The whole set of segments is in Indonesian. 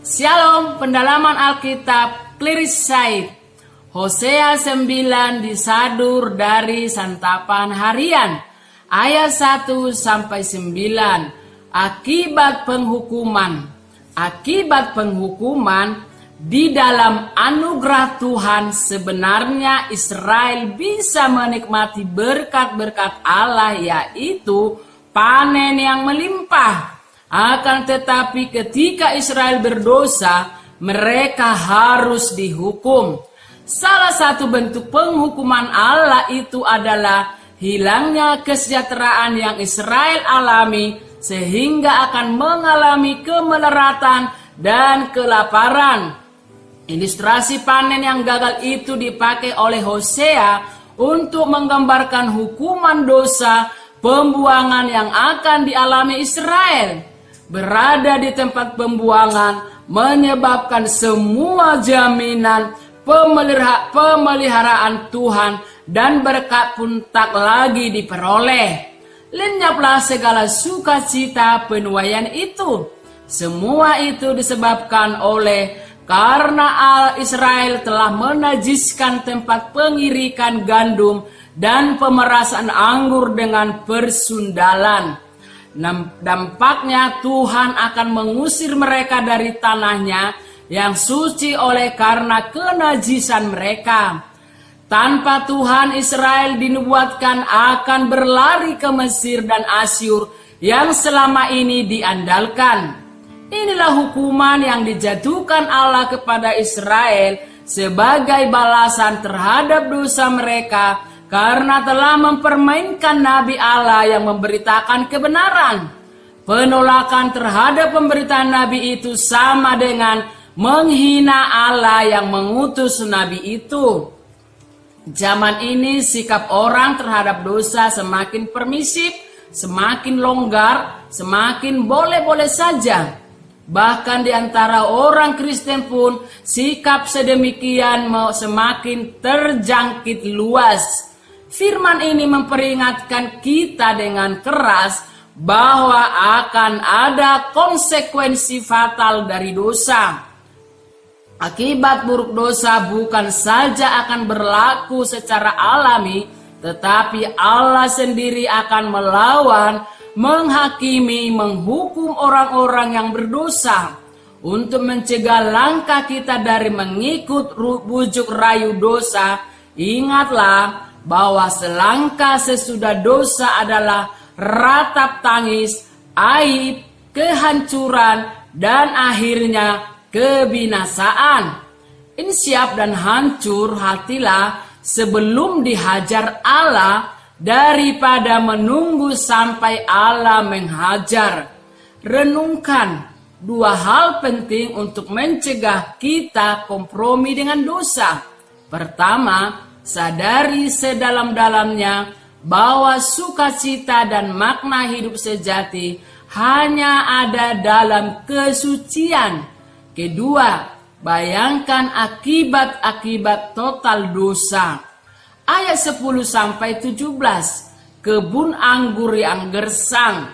Shalom, pendalaman Alkitab Clearis Said. Hosea 9 disadur dari santapan harian. Ayat 1 sampai 9. Akibat penghukuman. Akibat penghukuman, di dalam anugerah Tuhan sebenarnya Israel bisa menikmati berkat-berkat Allah, yaitu panen yang melimpah. Akan tetapi ketika Israel berdosa, mereka harus dihukum. Salah satu bentuk penghukuman Allah itu adalah hilangnya kesejahteraan yang Israel alami, sehingga akan mengalami kemeleratan dan kelaparan. Ilustrasi panen yang gagal itu dipakai oleh Hosea untuk menggambarkan hukuman dosa pembuangan yang akan dialami Israel. Berada di tempat pembuangan menyebabkan semua jaminan pemeliharaan Tuhan dan berkat pun tak lagi diperoleh. Lenyaplah segala sukacita penuaian itu. Semua itu disebabkan karena Israel telah menajiskan tempat pengirikan gandum dan pemerasan anggur dengan persundalan. Dampaknya Tuhan akan mengusir mereka dari tanahnya yang suci karena kenajisan mereka. Tanpa Tuhan, Israel dinubuatkan akan berlari ke Mesir dan Asyur yang selama ini diandalkan. Inilah hukuman yang dijatuhkan Allah kepada Israel sebagai balasan terhadap dosa mereka karena telah mempermainkan Nabi Allah yang memberitakan kebenaran. Penolakan terhadap pemberitaan Nabi itu sama dengan menghina Allah yang mengutus Nabi itu. Zaman ini sikap orang terhadap dosa semakin permisif, semakin longgar, semakin boleh-boleh saja. Bahkan di antara orang Kristen pun sikap sedemikian semakin terjangkit luas. Firman ini memperingatkan kita dengan keras bahwa akan ada konsekuensi fatal dari dosa. Akibat buruk dosa bukan saja akan berlaku secara alami, tetapi Allah sendiri akan melawan, menghakimi, menghukum orang-orang yang berdosa. Untuk mencegah langkah kita dari mengikut bujuk rayu dosa, ingatlah bahwa selangkah sesudah dosa adalah ratap tangis, aib, kehancuran, dan akhirnya kebinasaan. Insyaf dan hancur hatilah sebelum dihajar Allah daripada menunggu sampai Allah menghajar. Renungkan dua hal penting untuk mencegah kita kompromi dengan dosa. Pertama, sadari sedalam-dalamnya bahwa sukacita dan makna hidup sejati hanya ada dalam kesucian. Kedua, bayangkan akibat-akibat total dosa. Ayat 10-17, kebun anggur yang gersang.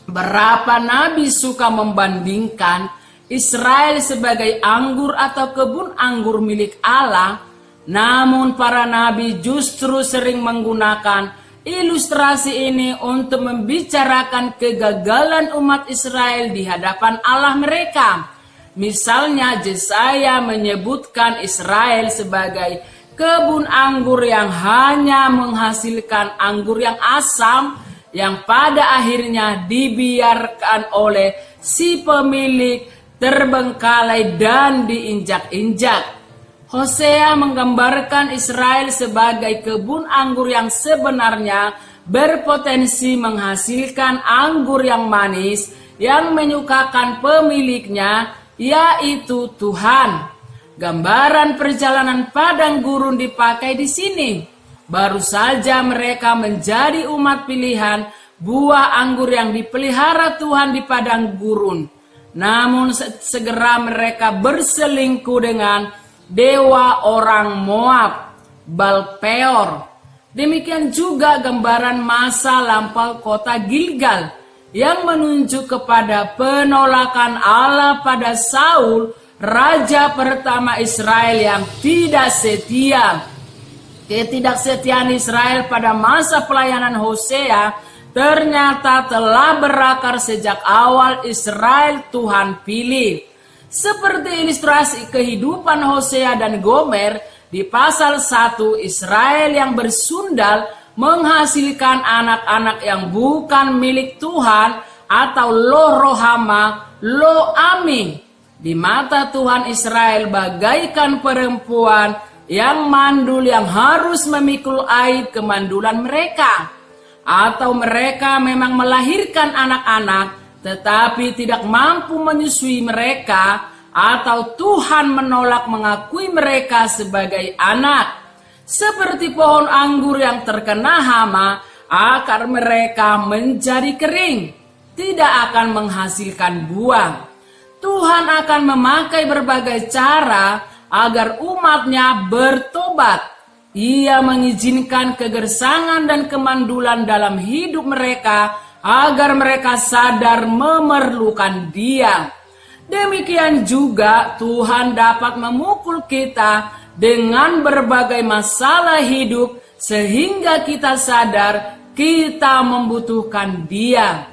Berapa nabi suka membandingkan Israel sebagai anggur atau kebun anggur milik Allah. Namun para nabi justru sering menggunakan ilustrasi ini untuk membicarakan kegagalan umat Israel di hadapan Allah mereka. Misalnya Yesaya menyebutkan Israel sebagai kebun anggur yang hanya menghasilkan anggur yang asam, yang pada akhirnya dibiarkan oleh si pemilik terbengkalai dan diinjak-injak. Hosea menggambarkan Israel sebagai kebun anggur yang sebenarnya berpotensi menghasilkan anggur yang manis yang menyukakan pemiliknya, yaitu Tuhan. Gambaran perjalanan padang gurun dipakai di sini. Baru saja mereka menjadi umat pilihan, buah anggur yang dipelihara Tuhan di padang gurun. Namun segera mereka berselingkuh dengan dewa orang Moab, Baal-peor. Demikian juga gambaran masa lampau kota Gilgal yang menunjuk kepada penolakan Allah pada Saul, raja pertama Israel yang tidak setia. Ketidaksetiaan Israel pada masa pelayanan Hosea ternyata telah berakar sejak awal Israel Tuhan pilih. Seperti ilustrasi kehidupan Hosea dan Gomer di pasal 1, Israel yang bersundal menghasilkan anak-anak yang bukan milik Tuhan atau lo rohama, lo aming. Di mata Tuhan, Israel bagaikan perempuan yang mandul yang harus memikul aib kemandulan mereka. Atau mereka memang melahirkan anak-anak tetapi tidak mampu menyusui mereka, atau Tuhan menolak mengakui mereka sebagai anak. Seperti pohon anggur yang terkena hama, akar mereka menjadi kering, tidak akan menghasilkan buah. Tuhan akan memakai berbagai cara agar umatnya bertobat. Ia mengizinkan kegersangan dan kemandulan dalam hidup mereka agar mereka sadar memerlukan Dia. Demikian juga Tuhan dapat memukul kita dengan berbagai masalah hidup sehingga kita sadar kita membutuhkan Dia.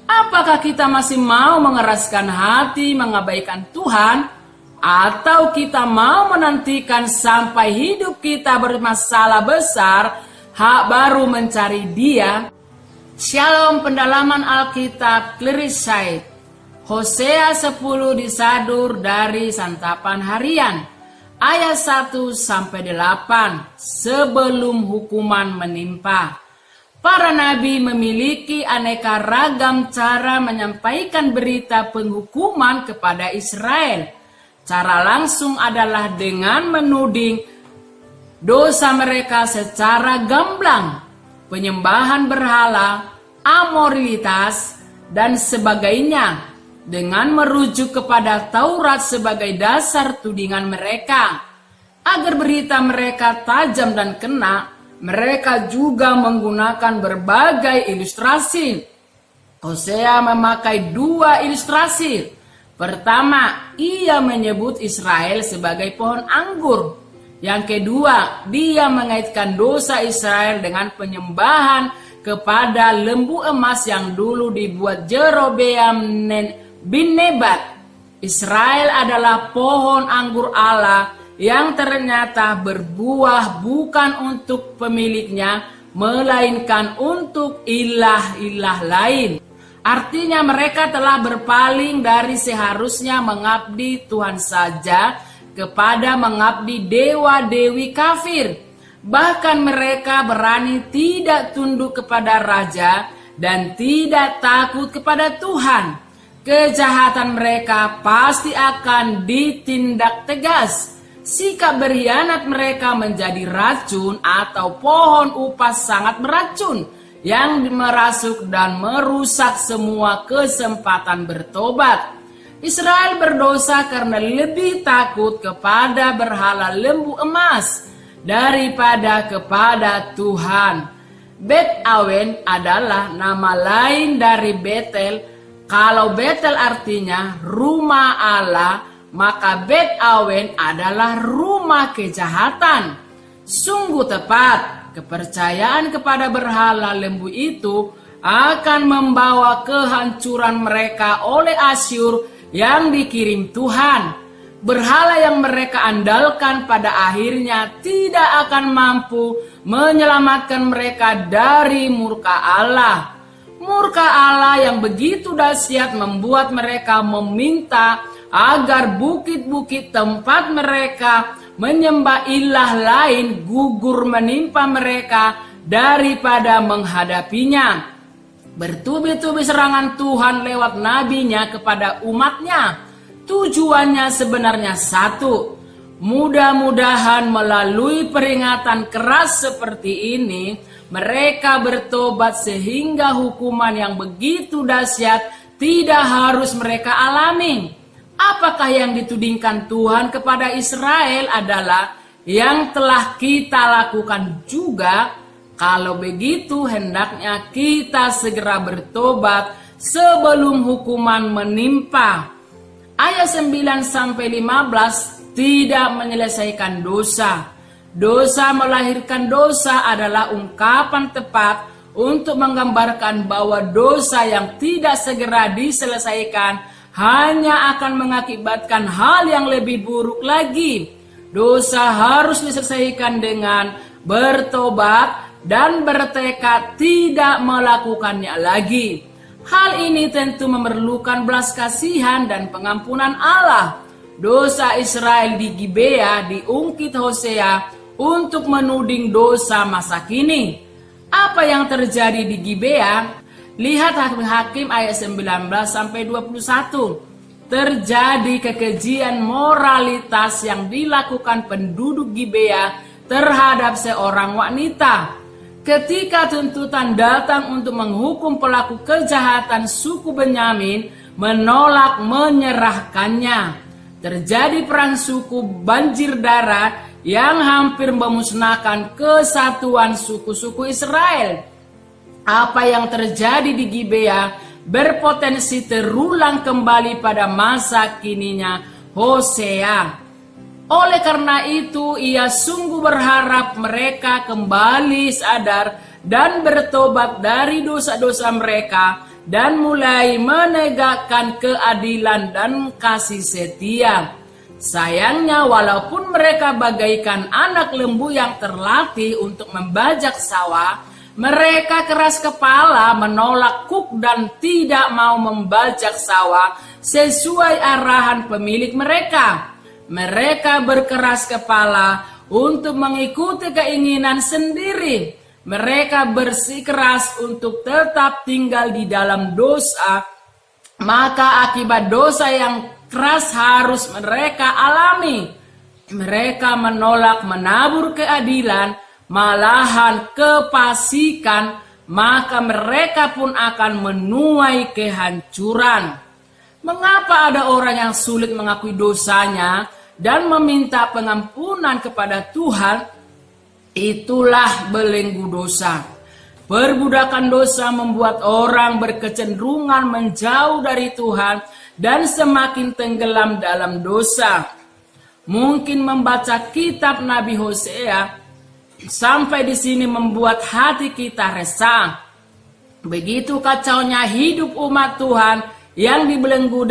Apakah kita masih mau mengeraskan hati mengabaikan Tuhan, atau kita mau menantikan sampai hidup kita bermasalah besar baru mencari Dia? Shalom, pendalaman Alkitab Clearside. Hosea 10 disadur dari santapan harian. Ayat 1-8, sebelum hukuman menimpa. Para nabi memiliki aneka ragam cara menyampaikan berita penghukuman kepada Israel. Cara langsung adalah dengan menuding dosa mereka secara gamblang, penyembahan berhala, amoralitas, dan sebagainya, dengan merujuk kepada Taurat sebagai dasar tudingan mereka. Agar berita mereka tajam dan kena, mereka juga menggunakan berbagai ilustrasi. Hosea memakai 2 ilustrasi. Pertama, ia menyebut Israel sebagai pohon anggur. Yang kedua, dia mengaitkan dosa Israel dengan penyembahan kepada lembu emas yang dulu dibuat Jerobeam bin Nebat. Israel adalah pohon anggur Allah yang ternyata berbuah bukan untuk pemiliknya, melainkan untuk ilah-ilah lain. Artinya mereka telah berpaling dari seharusnya mengabdi Tuhan saja kepada mengabdi dewa-dewi kafir. Bahkan mereka berani tidak tunduk kepada raja dan tidak takut kepada Tuhan. Kejahatan mereka pasti akan ditindak tegas. Sikap berkhianat mereka menjadi racun atau pohon upas sangat beracun yang merasuk dan merusak semua kesempatan bertobat. Israel berdosa karena lebih takut kepada berhala lembu emas daripada kepada Tuhan. Bet Awen adalah nama lain dari Betel. Kalau Betel artinya rumah Allah, maka Bet Awen adalah rumah kejahatan. Sungguh tepat, kepercayaan kepada berhala lembu itu akan membawa kehancuran mereka oleh Asyur yang dikirim Tuhan. Berhala yang mereka andalkan pada akhirnya tidak akan mampu menyelamatkan mereka dari murka Allah. Murka Allah yang begitu dahsyat membuat mereka meminta agar bukit-bukit tempat mereka menyembah ilah lain gugur menimpa mereka daripada menghadapinya. Bertubi-tubi serangan Tuhan lewat nabinya kepada umatnya. Tujuannya sebenarnya satu. Mudah-mudahan melalui peringatan keras seperti ini, mereka bertobat sehingga hukuman yang begitu dahsyat tidak harus mereka alami. Apakah yang ditudingkan Tuhan kepada Israel adalah yang telah kita lakukan juga? Kalau begitu hendaknya kita segera bertobat sebelum hukuman menimpa. Ayat 9-15 tidak menyelesaikan dosa. Dosa melahirkan dosa adalah ungkapan tepat untuk menggambarkan bahwa dosa yang tidak segera diselesaikan hanya akan mengakibatkan hal yang lebih buruk lagi. Dosa harus diselesaikan dengan bertobat dan bertekad tidak melakukannya lagi. Hal ini tentu memerlukan belas kasihan dan pengampunan Allah. Dosa Israel di Gibea diungkit Hosea untuk menuding dosa masa kini. Apa yang terjadi di Gibea? Lihat Hakim ayat 19-21. Terjadi kekejian moralitas yang dilakukan penduduk Gibea terhadap seorang wanita. Ketika tuntutan datang untuk menghukum pelaku kejahatan, suku Benyamin menolak menyerahkannya. Terjadi perang suku, banjir darah yang hampir memusnahkan kesatuan suku-suku Israel. Apa yang terjadi di Gibea berpotensi terulang kembali pada masa kininya Hosea. Oleh karena itu, ia sungguh berharap mereka kembali sadar dan bertobat dari dosa-dosa mereka dan mulai menegakkan keadilan dan kasih setia. Sayangnya, walaupun mereka bagaikan anak lembu yang terlatih untuk membajak sawah, mereka keras kepala menolak kuk dan tidak mau membajak sawah sesuai arahan pemilik mereka. Mereka berkeras kepala untuk mengikuti keinginan sendiri. Mereka bersikeras untuk tetap tinggal di dalam dosa. Maka akibat dosa yang keras harus mereka alami. Mereka menolak menabur keadilan, malahan kefasikan, maka mereka pun akan menuai kehancuran. Mengapa ada orang yang sulit mengakui dosanya dan meminta pengampunan kepada Tuhan? Itulah belenggu dosa. Perbudakan dosa membuat orang berkecenderungan menjauh dari Tuhan dan semakin tenggelam dalam dosa. Mungkin membaca kitab Nabi Hosea sampai di sini membuat hati kita resah. Begitu kacaunya hidup umat Tuhan yang dibelenggu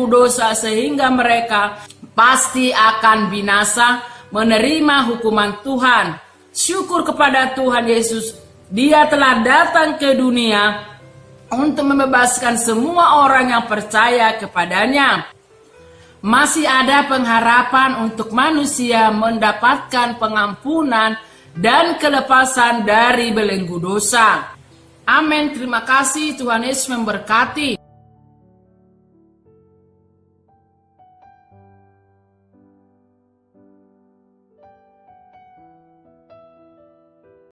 dosa sehingga mereka pasti akan binasa menerima hukuman Tuhan. Syukur kepada Tuhan Yesus, Dia telah datang ke dunia untuk membebaskan semua orang yang percaya kepadanya. Masih ada pengharapan untuk manusia mendapatkan pengampunan dan kelepasan dari belenggu dosa. Amin. Terima kasih. Tuhan Yesus memberkati.